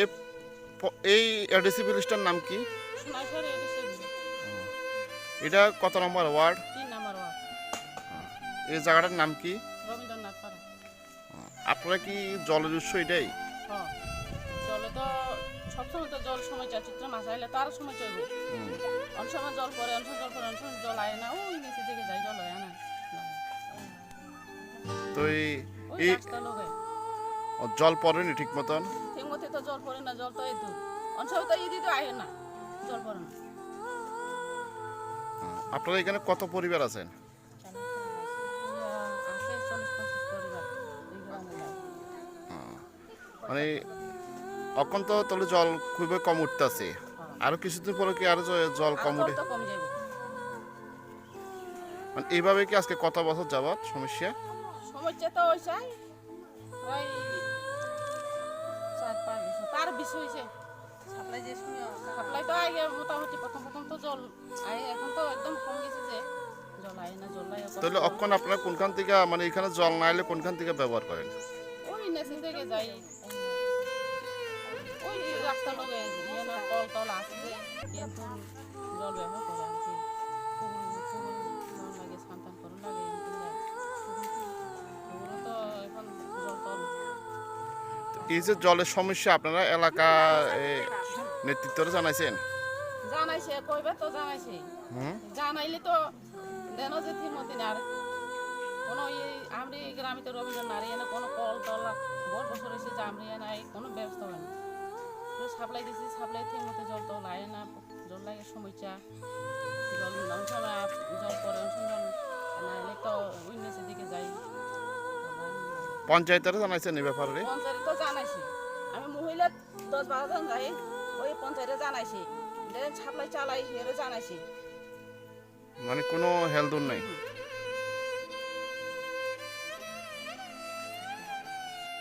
এই এই এডিসি ভিলেজটার নাম কি? সোনাইছড়ি এডিসি এটা কত নম্বর ওয়ার্ড? 3 নম্বর ওয়ার্ড। এই জায়গাটার নাম কি? রবীন্দ্রনাথ পাড়া। আপনারা কি জলের উৎস এটাই? হ্যাঁ, জলে তো সবসময় তো জল সময় চাই, চিত্র মাছ আইলে তো আরো সময় চাইব। অনেক সময় জল পরে, অনেক সময় জল পরে, অনেক সময় জল আয় না, ওই নিচে দিকে যাই, জল হয় না। তো ওই এই রাস্তা লোকে জল পড়েনি ঠিক মতন? ঠিক মতো তো জল পড়ে না, জল তো এই দূর। অনেক সময় তো ইদি তো আয় না, জল পড়ে না। আপনারা এখানে কত পরিবার আছেন? আছে 40-50 পরিবার এই গ্রামে লাগে। মানে এখন তো তাহলে জল খুবই কম উঠতেছে, আরো কিছুদিন পরে কি আরো জল আর কম জল উঠে? তো কমে যাবে। মানে এইভাবে কি আজকে কত বছর যাবত সমস্যা? সমস্যা তো হয়েছে প্রায় 4-5 বছর, তার বেশি হয়েছে। সাপ্লাই তো আগে মোটামুটি প্রথম প্রথম তো জল আয়, এখন তো একদম কমে গেছে যে জল আয় না, জল আয় তাহলে এখন আপনারা কোনখান থেকে, মানে এখানে জল না এলে কোনখান থেকে ব্যবহার করেন? ওই নেসিং থেকে যাই, ওই রাস্তা লোকে কল টল আছে যে কিন্তু জল ব্যবহার করে আর কি। পুকুর মন লাগে, স্নান টান করুন লাগে, পুকুরও তো এখন জল টল। এই যে জলের সমস্যা আপনারা এলাকা নেতৃত্বরা জানাইছেন? জানাইছে, কইবার তো জানাইছে, জানাইলে তো দেন যে ঠিক মতন আর কোনো আমি গ্রামে তো রবীন্দ্রনাথ এনে কোনো কল টল বহু বছর হয়েছে যে আমি নাই কোনো ব্যবস্থা হয় না। সাপ্লাই দিয়েছি, সাপ্লাই ঠিক মতো জল টল আয় না, জল লাগে সমস্যা। জল অনেক সময় জল পরে, অনেক সময় জল না এলে তো ওই নিচের দিকে যাই। পঞ্চায়েতেরা জানাইছেন এই ব্যাপারে? পঞ্চায়েতে তো জানাইছি, আমি মহিলা 10-12 জন যাই, ওই পঞ্চায়েতে জানাইছি, সাপ্লাই চালাই এর জানাইছি। মানে কোনো হেলদুল নাই?